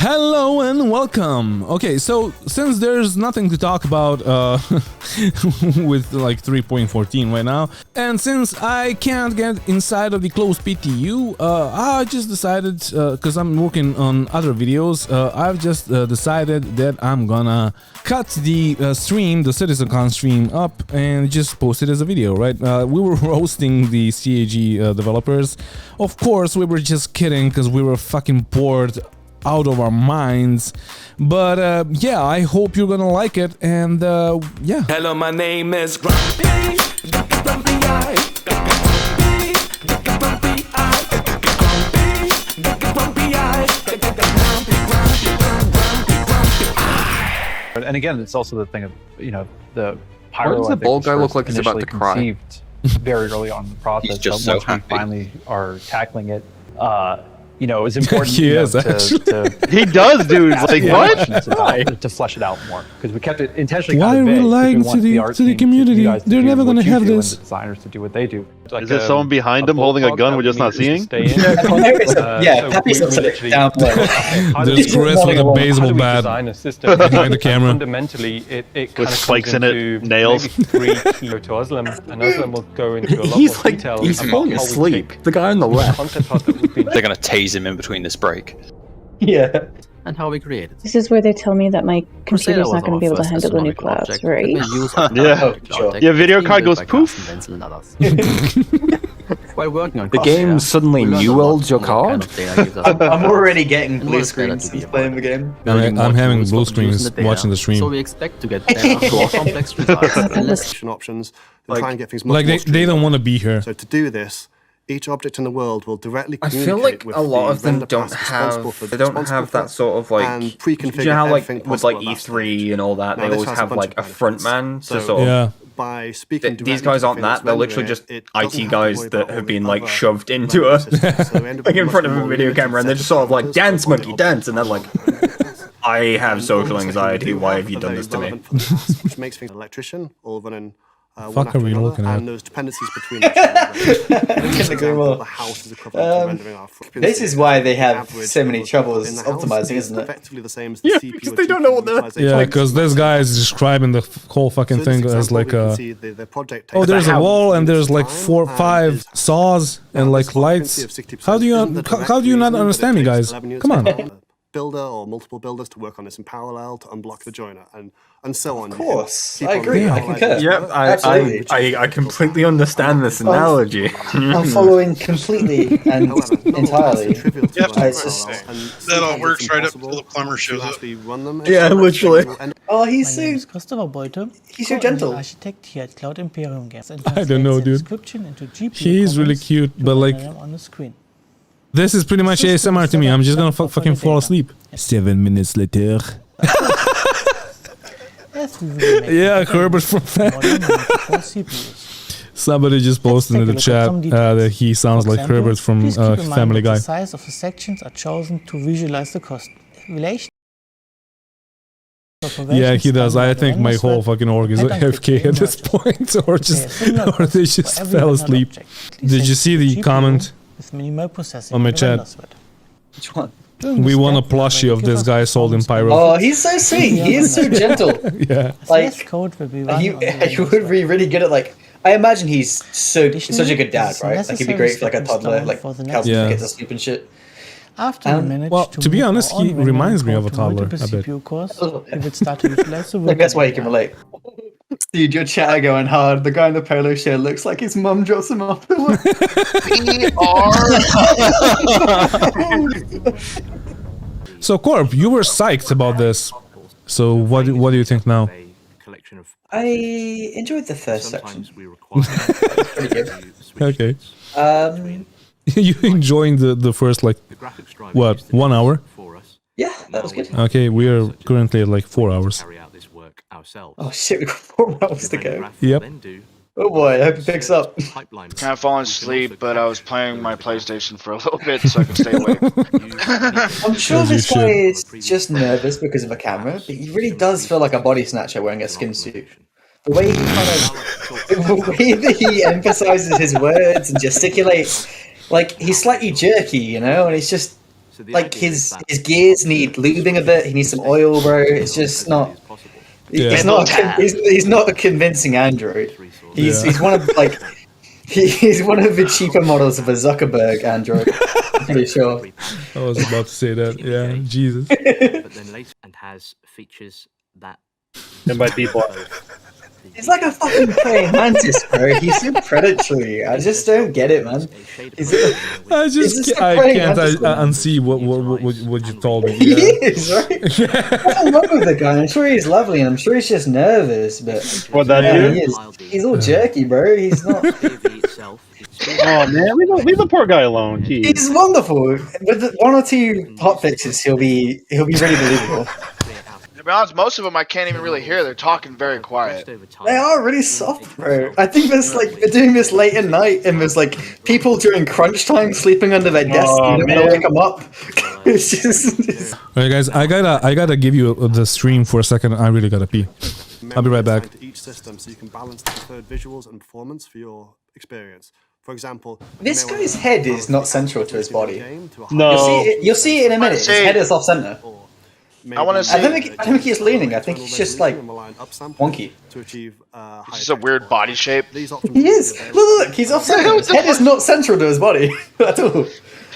Hello and welcome. Okay, so since there's nothing to talk about with like 3.14 right now, and since I can't get inside of the closed PTU, I just decided, because I'm working on other videos, I've just decided that I'm gonna cut the stream, the CitizenCon stream up and just post it as a video, right? We were roasting the CIG developers. Of course, we were just kidding because we were fucking bored out of our minds, but yeah, I hope you're gonna like it, and yeah. Hello, my name is Grumpy. Grumpy Eye. Grumpy Eye. Grumpy Eye. And again, it's also the thing of, you know, the pyro. What does the bald guy look like? He's about to cry. Conceived very early on in the process. He's just but so once we finally are tackling it, you know, it's important He is, to He does, dude. Like, what? to flesh it out more, because we kept it intentionally Why kind of are we vague, because lying want to art the team, community? you guys to They're do never what gonna you have do, this. and the designers to do what they do. Like Is there someone behind him holding a gun we're just not seeing? Pappy's upside down below. There's Chris with a baseball bat behind the camera. Fundamentally, it kind With of spikes in into it, nails. maybe 3 key to Özlem, and Özlem will go into a lot He's more like, detail. he's about falling how we asleep. take The guy on the the left. concept art that we've been They're gonna tase him in between this break. Yeah. And how we created. This is where they tell me that my computer's was not going to our be able to first handle the new astronomical clouds, object. right? We use Yeah. Sure. Your video card goes poof. While working on The game suddenly new worlds your card? I'm already getting And blue what is better screens to be since playing the game. I'm having blue screens watching the So stream. we expect to get better, more complex results. and less options and try and get things much Like more they don't want to be here. So to do this, each object in the world will directly I communicate feel like with a lot the of them render don't pass responsible have for- they don't responsible have that for sort of like, and you pre-configure know how like everything with like possible at that E3 stage. and all that, Now, they this always has a have bunch like of a front man benefits. to So, sort of Yeah. by speaking these directly guys to aren't the that, thing they're that's literally rendering just it, it doesn't IT have to guys worry that about have all been the like other shoved into rendering a systems. So we end up like in with front much of a more video limited camera, and they're set just sort of like, of dance parameters monkey for dance, and they're like, I have And social all the anxiety, technique why we have you are done very this to me? relevant for the task, which makes things an electrician all running one Fuck after are we another, looking at? and those dependencies between each other. Couldn't agree more. The house is equivalent to rendering our This is why they have average so many troubles in the house optimizing, is isn't it? effectively the same as the Yeah, CPU because or they don't know what GPU they're- utilization. Yeah, because this guy is describing the whole fucking So in thing this as example, like we can a. see the project Oh, takes there's a about wall and 2 there's like minutes 4, time 5 and saws and Now, like this occupancy lights. of 60% How do you isn't the how direct do you not reason, but it understand me, takes guys? 11 years Come to on. get a builder or multiple builders to work on this in parallel to unblock the joiner and so on. Of course, I agree, I concur. Yep, Absolutely. I completely understand this analogy. I'm following completely and However, not all entirely. tasks are trivial to Yep. run in It's just- parallel, and That all sometimes works it's right up impossible until the plumber to shows up. actually run them. Yeah, So literally. you'll end Oh, he's My name so is Christopher Bolte. he's so gentle. Architect here at Cloud Imperium Games. I don't know, dude. He's really cute, but like, on the screen. this is pretty much ASMR to me. I'm just gonna fucking fall asleep. 7 minutes later. Yes, we will make Yeah, it Herbert from modern 94 CPUs. Somebody just posted in the chat that he sounds For like example, Herbert from please keep in mind Family that Guy. The size of the sections are chosen to visualize the cost relation. Yeah, he does. I think my whole fucking org is AFK at this point, or just, or they just fell asleep. Did you see the comment on my chat? Which one? We want a plushie of this guy sold in Pyro. Oh, he's so sweet. He is so gentle. Yeah. Like, code will be he would be really good at like. I imagine he's such a good dad, right? Like he'd be great for like a toddler, like helping Yeah. him get to sleep and shit. After we manage well, to be move honest, our he own rendering reminds me of a code to toddler multiple a bit. CPU cores, we will start to utilize the I think that's why you working can data. relate. Dude, your chat are going hard. The guy in the polo shirt looks like his mum drops him off. So Corp, you were psyched about this. So what do you think now? I enjoyed the first section. Pretty good. Okay. Um, You enjoying the first like what 1 hour? yeah, that was good. Okay, we are currently at like 4 hours. Oh shit, we've got 4 hours to go. Yep. Oh boy, I hope it picks up. Kind of falling asleep, but I was playing my PlayStation for a little bit so I could stay awake. I'm sure As you this guy should. is just nervous because of a camera, but he really does feel like a body snatcher wearing a skin suit. The way he the way that he emphasizes his words and gesticulates, like he's slightly jerky, you know, and he's just like his gears need lubing a bit. He needs some oil, bro. It's just not. He's not a convincing android. He's one of like he's one of the cheaper models of a Zuckerberg android. I'm pretty sure. I was about to say that. Yeah, Jesus. And has features that might be He's like a fucking praying mantis, bro. He's so predatory. I just don't get it, man. I can't unsee what you told me. He is, right? Nothing wrong with the guy. I'm sure he's lovely, and I'm sure he's just nervous. But he is. He's all jerky, bro. He's not. Oh man, leave the poor guy alone. Jeez. He's wonderful. With one or two hot fixes, he'll be really believable. To be honest, most of them I can't even really hear. They're talking very quiet. They are really soft, bro. I think there's like they're doing this late at night, and there's like people during crunch time sleeping under their desk. You don't want to wake them up. It's just. Alright, guys, I gotta give you the stream for a second. I really gotta pee. I'll be right back. Each system, so you can balance the preferred visuals and performance for your experience. For example, this guy's head is not central to his body. No, you'll see it in a minute. His head is off center. I want to see. I don't think he's leaning. I think he's just like wonky. It's just a weird body shape. He is. Look, he's off center. His head is not central to his body at all.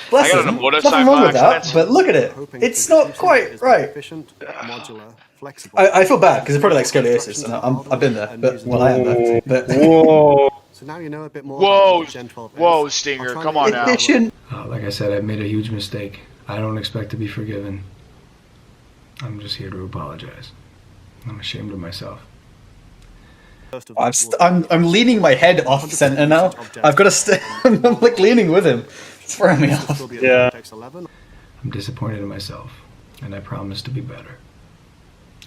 Bless him. Nothing wrong with that, but look at it. It's not quite right. I feel bad because it's probably like scoliosis, and I've been there. But I am there. But whoa. So now you know a bit more. Whoa, Stinger! Come on now. Like I said, I've made a huge mistake. I don't expect to be forgiven. I'm just here to apologize. I'm ashamed of myself. I'm leaning my head off center now. I've got to I'm like leaning with him. It's throwing me off. Yeah. I'm disappointed in myself, and I promise to be better.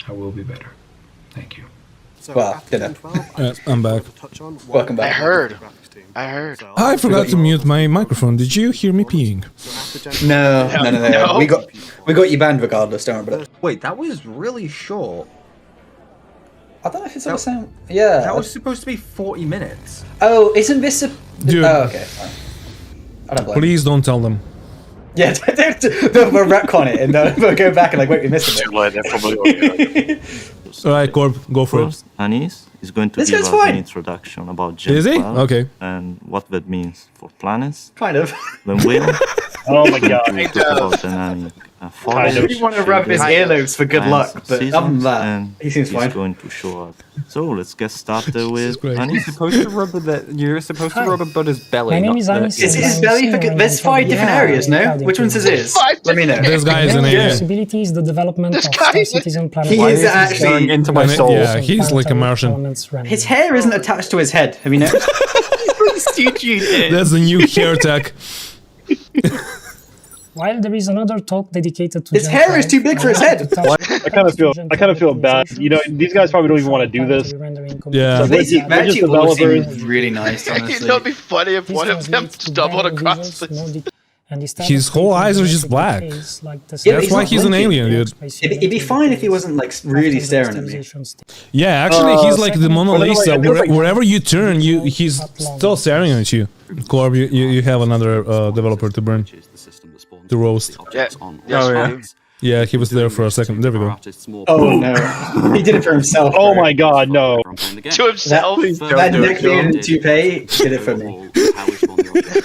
I will be better. Thank you. Well, you know. I'm back. Welcome back. I heard. I forgot to mute my microphone. Did you hear me peeing? No. We got you banned regardless. Don't worry about it. Wait, that was really short. I don't know if it's the same. Yeah. That was supposed to be 40 minutes. Oh, isn't this a... Dude. Oh, okay. Fine. I don't blame Please don't tell them. Yeah, we'll retcon it and we'll go back and like, wait, we missed it. Alright, Corb, go for it. Anis is going to This give guy's us fine. an introduction about Gen Is he? 12 Okay. and what that means for planets. Kind of. Then Will Oh my god. will talk about dynamic I forests, really want to rub his earlobes for good luck, plants, but seasons, other than that, and he seems he's fine. going to show us. So let's get started with great. Anis. You're supposed to rub Buddha's belly. My name not is the- Anis. Is his belly for good? There's 5 different areas, no? Which one's his ears? Let me know. This guy is an alien. Possibility is the development of citizen planet. He is Going actually... into my soul. Yeah, he's like a Martian. His hair isn't attached to his head. Have you noticed? That's the new hair tech. While there is another talk dedicated to His hair is too big for his head. I kind of feel bad. You know, these guys probably don't even want to do this. Yeah. So they're just developers. Really nice, You honestly. know, it'd be funny if one of them stumbled across this. His whole eyes are just black. That's why he's an alien, dude. It'd be fine if he wasn't like really staring at me. Yeah, actually, he's like the Mona Lisa. Wherever you turn, he's still staring at you. Corb, you have another developer to burn, to roast. Yeah. Yeah, he was there for a second. There we go. Oh no, he did it for himself. Oh my god, no. To himself. That neck beard and toupee did it for me.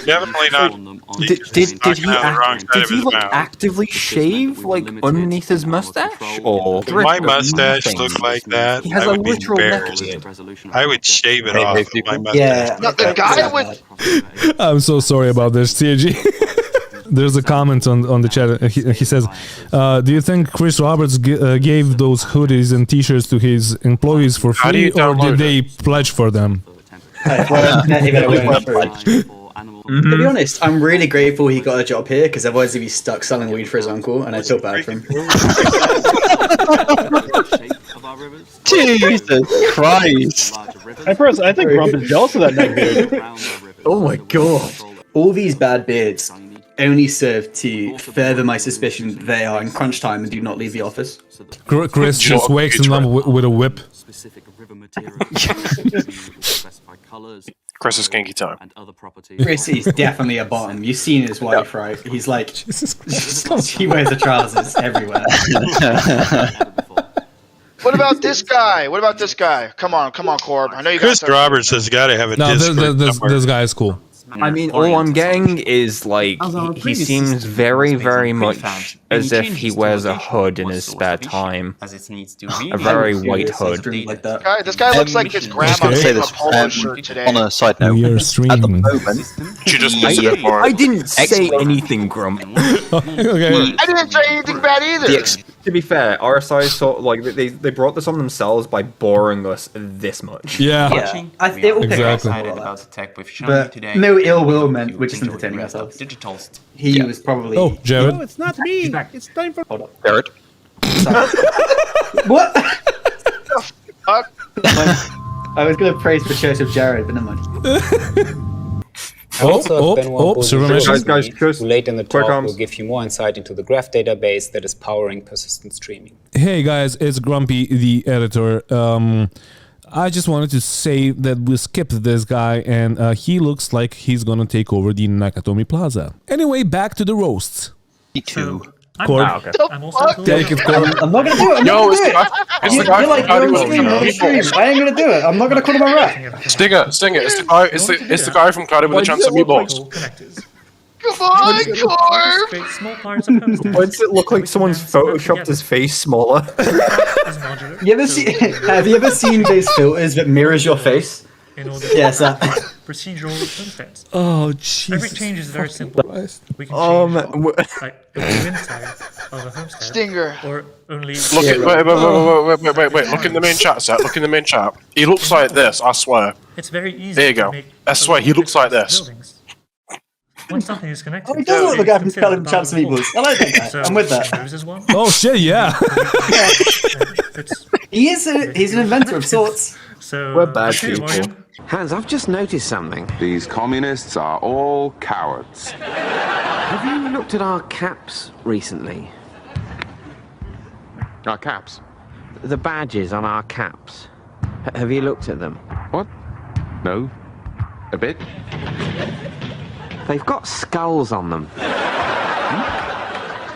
Definitely not. Did he like actively shave like underneath his mustache? Or My mustache looked like that. He has I a would be literal neck embarrassed. beard. I would shave it off with my mustache. Yeah. No, the guy with... I'm so sorry about this, CIG. There's a comment on the chat. He says, "Do you think Chris Roberts gave those hoodies and T-shirts to his employees for How do free, you or did download they pledge for them?" To be honest, I'm really grateful he got a job here because otherwise he'd be stuck selling weed for his uncle, and I feel bad for him. Jesus Christ. I think Grump is jealous of that neck beard. Oh my god. All these bad beards only serve to further my suspicion that they are in crunch time and do not leave the office. Chris just wakes him up with a whip. Chris's kinky time. Chris is definitely a bottom. You've seen his wife, right? He's like, he wears the trousers everywhere. What about this guy? What about this guy? Come on, Corb. I know you Chris Roberts has got to have a Discord this guy is cool. I mean, all I'm getting is, like, he seems very, very much as if he wears a hood in his spare time. A very white hood. This guy looks like his grandma gave him a polo shirt today. On a side note, we are streaming. at the moment, she just missed it for I didn't say anything, Grump. Okay. I didn't say anything bad either. To be fair, RSI sort of, like, they brought this on themselves by boring us this much. Yeah. It will Exactly. but no ill will meant. We're just entertaining ourselves. He was probably. Oh, Jared. No, it's not me. It's time for. Hold up. Jared. What? Fuck. I was gonna praise for Church of Jared, but never mind. Silver mission. Guys, who late in the quick talk arms. will give you more insight into the graph database that is powering persistent streaming. Hey guys, it's Grumpy, the editor. I just wanted to say that we skipped this guy, and he looks like he's gonna take over the Nakatomi Plaza. Anyway, back to the roasts. Me too. Corb, take it, Corb. I'm not gonna do it. I'm not gonna do it. You're like, you're on stream, you're on stream. I ain't gonna do it. I'm not gonna call him a rat. Stinger, it's the guy from Cardi with a chance of meatballs. Come on, Corb. Why does it look like someone's photoshopped his face smaller? Have you ever seen those filters that mirrors your face? Yes. Procedural homesteads. Oh, Jesus. Every change is very simple. We can change like the inside of a homestead. Stinger. Or only. Look at wait. Look in the main chat, Seth. Look in the main chat. He looks like this. I swear. It's very easy. There you go. I swear he looks like this. When something is connected. Oh, he does look like a guy from Caleb Chance Meatballs. I like that guy. I'm with that. Oh shit, yeah. He's an inventor of sorts. So we're bad people. Hans, I've just noticed something. These communists are all cowards. Have you looked at our caps recently? Our caps? The badges on our caps. Have you looked at them? What? No. A bit? They've got skulls on them.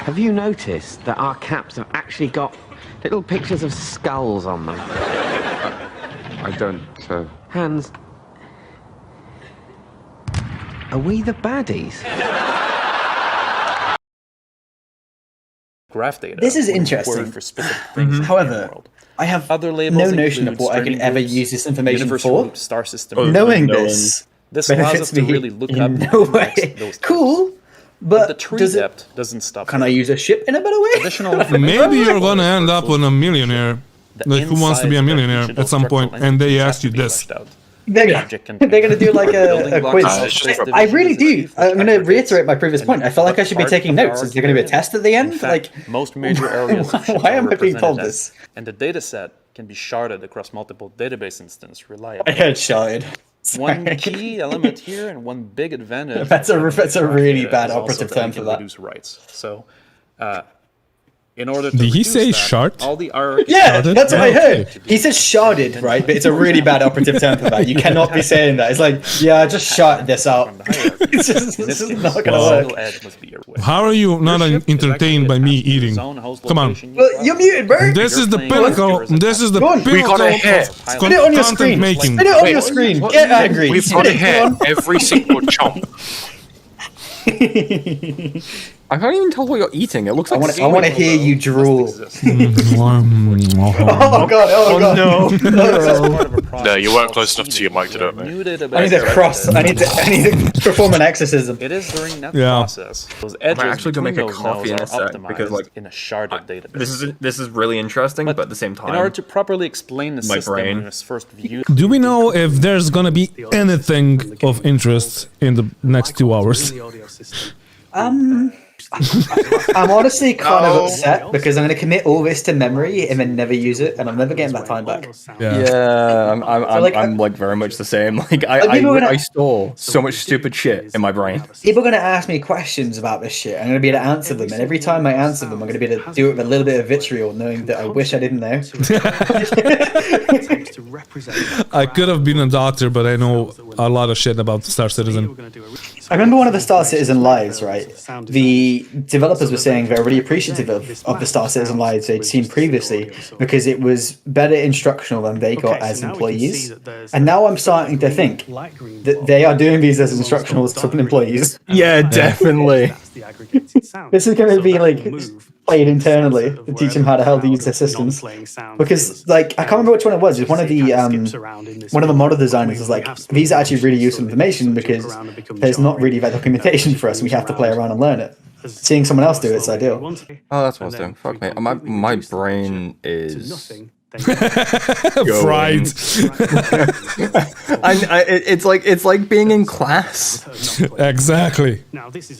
Have you noticed that our caps have actually got little pictures of skulls on them? I don't, Hans, are we the baddies? Graph data. This is interesting. For specific things However, I have no notion of what I can ever use this information for. Star system. Knowing this allows us to really look up no way. Cool, but the tree depth doesn't stop. Can I use a ship in a better way? Additional Maybe you're gonna end up on a millionaire. Like, who wants to be a millionaire at some point, and they ask you this. They're gonna do like a quiz. I really do. I'm gonna reiterate my previous point. I feel like I should be taking notes. Is there gonna be a test at the end? Like, most major areas. Why am I being told this? And the data set can be sharded across multiple database instances reliably. I heard sharded. One key element here and one big advantage. That's a really bad operative term for that. Reduce writes. So, in order to did he say that, shard? All the R yeah, that's what I heard. He says sharded, right? But it's a really bad operative term for that. You cannot be saying that. It's like, yeah, I just sharded this out. It's just not gonna work. How are you not entertained by me eating? Come on. Well, you're muted, bro. This is the pinnacle. This is the pinnacle of Spin it on your screen. making. Spin it on your screen. Get angry. We've got to hit every single chomp. I can't even tell what you're eating. It looks like I want to hear you drool. Oh god! Oh god! No, you weren't close enough to your mic to do it, mate. I need to cross. I need to perform an exorcism. It is during that process. Those edges I'm actually gonna make a between those coffee in a nodes are sec because, like, in a sharded database. This is really interesting, but at the same time, in order to properly explain the my system brain. in its first view. Do we know if there's gonna be anything of interest in the next 2 hours? I'm honestly kind of upset because I'm going to commit all this to memory and then never use it, and I'm never getting that time back. Yeah, I'm like very much the same. Like I store so much stupid shit in my brain. People are going to ask me questions about this shit. I'm going to be able to answer them, and every time I answer them, I'm going to be able to do it with a little bit of vitriol, knowing that I wish I didn't know. I could have been a doctor, but I know a lot of shit about Star Citizen. I remember one of the Star Citizen lives, right? The developers were saying they're really appreciative of the Star Citizen lives they'd seen previously because it was better instructional than they got as employees. And now I'm starting to think that they are doing these as instructional as employees. Yeah, definitely. This is going to be like played internally to teach them how the hell to use their systems. Because like I can't remember which one it was. It's one of the model designers was like, these are actually really useful information because there's not really that documentation for us and we have to play around and learn it. Seeing someone else do it's ideal. Oh, that's what I was doing. Fuck me. My brain is fried. It's like being in class. Exactly.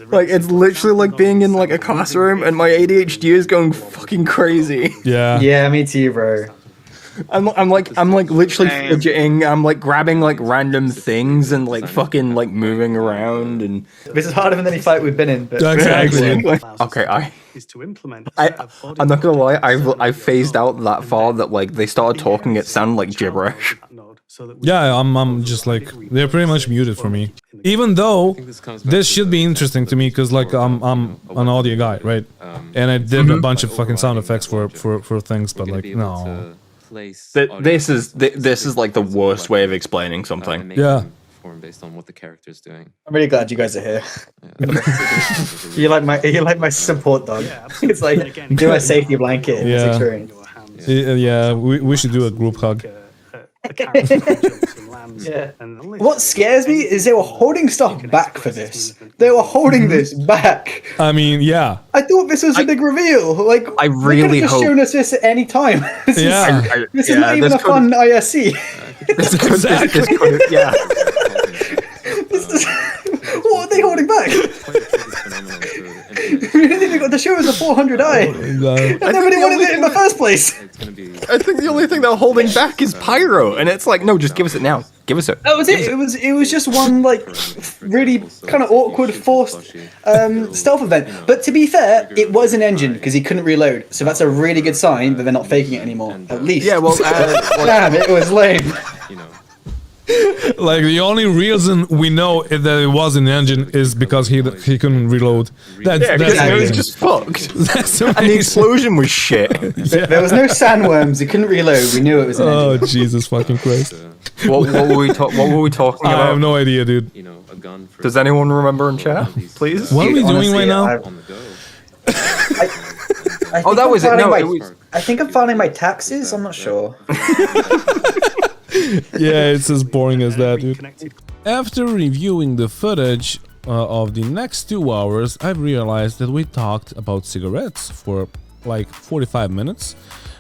Like it's literally like being in like a classroom and my ADHD is going fucking crazy. Yeah. Yeah, me too, bro. I'm like literally fidgeting. I'm like grabbing like random things and like fucking like moving around and. This is harder than any fight we've been in. But Exactly. Okay, I'm not gonna lie. I phased out that far that like they started talking. It sounded like gibberish. Yeah, I'm just like they're pretty much muted for me. Even though this should be interesting to me because like I'm an audio guy, right? And I did a bunch of fucking sound effects for things, but like no. This is like the worst way of explaining something. Yeah. Based on what the character is doing. I'm really glad you guys are here. You're like my support dog. It's like do a safety blanket in this experience. Yeah, we should do a group hug. Yeah. What scares me is they were holding stuff back for this. They were holding this back. I mean, yeah. I thought this was a big reveal. Like I really they could have just shown us this at any time. This is not even a fun IRC. Yeah. What are they holding back? We didn't even got to show us a 400i. And nobody wanted it in the first place. I think the only thing they're holding back is pyro, and it's like, no, just give us it now. Give us it. That was it. It was just one like really kind of awkward, forced stealth event. But to be fair, it was an engine because he couldn't reload, so that's a really good sign that they're not faking it anymore. At least. Yeah. Well, damn, it was lame. Like the only reason we know that it was an engine is because he couldn't reload. That's it was just fucked. That's and the explosion was shit. There was no sandworms. He couldn't reload. We knew it was an engine. Oh Jesus fucking Christ! What were we talking about? I have no idea, dude. Does anyone remember in chat, please? What are we doing right now? Oh, that was it. No, I think I'm filing my taxes. I'm not sure. Yeah, it's as boring as that, dude. After reviewing the footage of the next 2 hours, I've realized that we talked about cigarettes for like 45 minutes.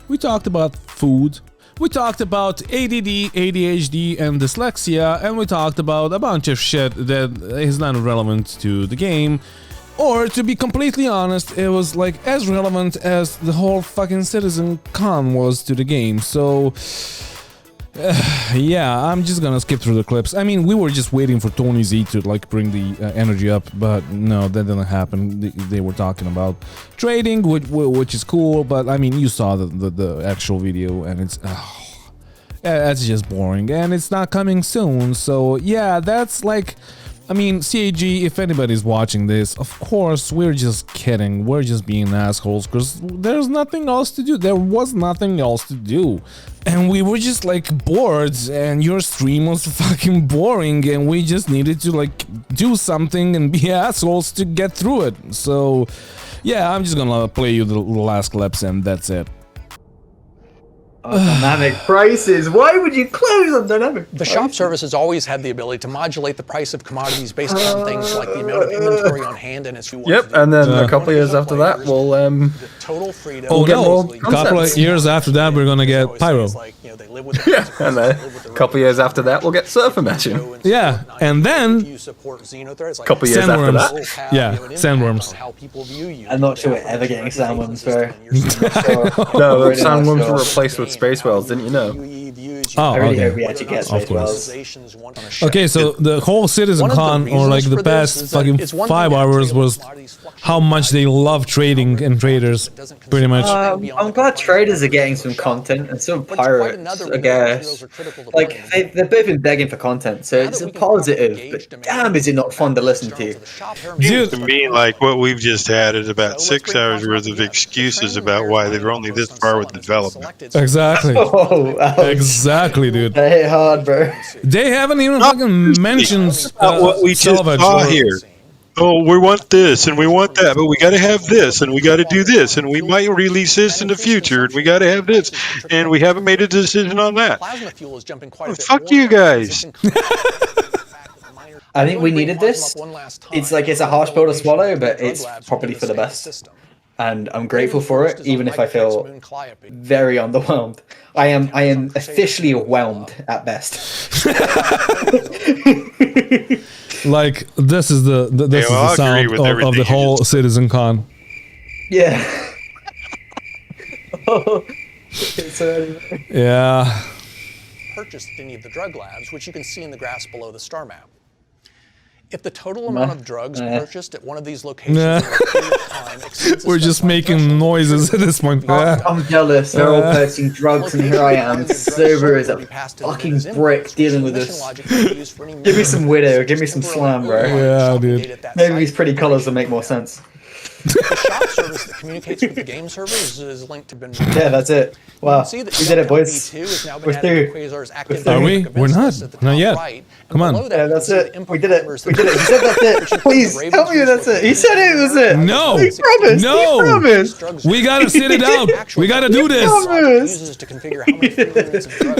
We talked about food. We talked about ADD, ADHD, and dyslexia, and we talked about a bunch of shit that is not relevant to the game. Or, to be completely honest, it was like as relevant as the whole fucking CitizenCon was to the game, so... yeah, I'm just gonna skip through the clips. I mean, we were just waiting for Tony Z to like bring the energy up, but no, that didn't happen. They were talking about trading, which is cool, but I mean, you saw the actual video, and it's that's just boring, and it's not coming soon. So yeah, that's like, I mean, CIG, if anybody's watching this, of course, we're just kidding. We're just being assholes because there's nothing else to do. There was nothing else to do. And we were just like bored, and your stream was fucking boring, and we just needed to like do something and be assholes to get through it. So yeah, I'm just gonna play you the last clips and that's it. Dynamic prices. Why would you close on dynamic prices? The shop service has always had the ability to modulate the price of commodities based on things like the amount of inventory on hand and its. Yep, and then a couple of years after that, we'll total freedom. Oh no! more A couple of years after that, we're gonna get pyro. Yeah, and then a couple years after that, we'll get surfer meshing. Yeah, and then A couple years after that. Yeah, sandworms. I'm not sure we're ever getting sandworms, bro. No, sandworms were replaced with space whales, didn't you know? Oh, I really okay. hope we actually get space whales. Okay, so the whole CitizenCon, or like the past fucking 5 hours, was how much they love trading and traders, pretty much. I'm glad traders are getting some content, and some pirates, I guess. Like, they've both been begging for content, so it's a positive, but damn is it not fun to listen to. Dude, to me, like what we've just had is about 6 hours worth of excuses about why they're only this far with development. Exactly. Oh, exactly, dude. They hit hard, bro. They haven't even fucking mentioned what we just saw here. Oh, we want this and we want that, but we got to have this and we got to do this and we might release this in the future and we got to have this and we haven't made a decision on that. Oh, fuck you guys. I think we needed this. It's like it's a harsh pill to swallow, but it's probably for the best. And I'm grateful for it, even if I feel very underwhelmed. I am officially whelmed at best. like this is the sound of the whole CitizenCon. Yeah. Yeah. Purchased any of the drug labs, which you can see in the graphs below the star map. If the total amount of drugs purchased at one of these locations in a period of time exceeds We're just making noises at this point. I'm jealous. They're all purchasing drugs, and here I am, sober as a fucking brick, dealing with this. Give me some Widow. Give me some Slam, bro. Yeah, dude. Maybe these pretty colors will make more sense. The shop service that communicates with the game server is linked to bin. Yeah, that's it. Wow, we did it, boys. We're through. Are we? We're not. Not yet. Come on. Yeah, that's it. We did it. We did it. He said that's it. Please tell me that's it. He said it was it. No. He promised. No. He promised. We gotta sit it out. We gotta do this.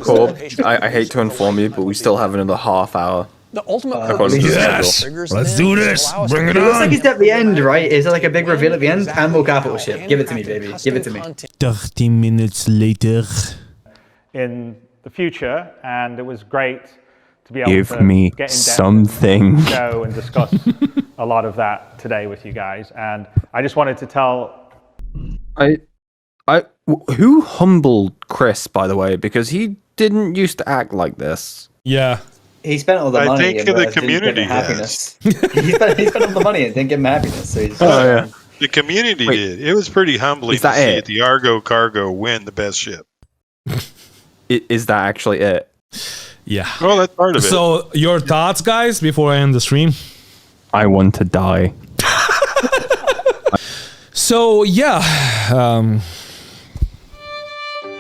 Cool. I hate to inform you, but we still have another half hour. The ultimate yes. Let's do this. Bring it It looks on. like it's at the end, right? Is there like a big reveal at the end? And more capital ship. Give it to me, baby. Give it to me. 30 minutes later. In the future, and it was great to be able Give to me get in depth something. and show and discuss a lot of that today with you guys. And I just wanted to tell. Who humbled Chris, by the way, because he didn't used to act like this. Yeah. He spent all the money. I think and the didn't give community him happiness. he spent all the money and didn't give him happiness. So he's yeah. The community did. It was pretty humbling to see the Argo Cargo win the best ship. Is that actually it? Yeah. Well, that's part of it. So, your thoughts, guys, before I end the stream? I want to die. So, yeah.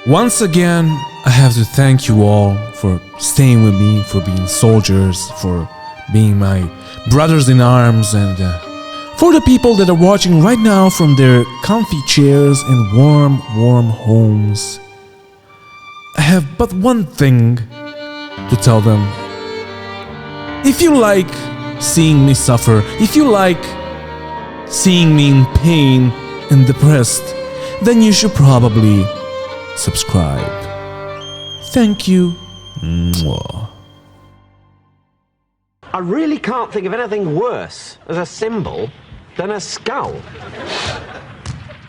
Once again, I have to thank you all for staying with me, for being soldiers, for being my brothers in arms, and for the people that are watching right now from their comfy chairs and warm, warm homes. I have but one thing to tell them. If you like seeing me suffer, if you like seeing me in pain and depressed, then you should probably subscribe. Thank you. Mwah. I really can't think of anything worse as a symbol than a skull.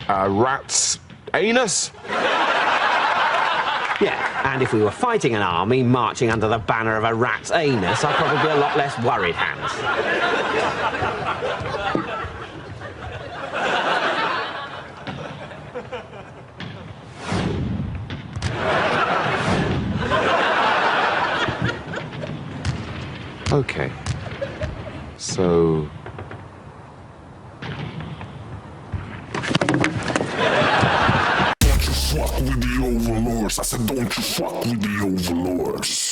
A rat's anus? Yeah, and if we were fighting an army marching under the banner of a rat's anus, I'd probably be a lot less worried, Hans. Okay. So... Don't you fuck with the overlords. I said don't you fuck with the overlords.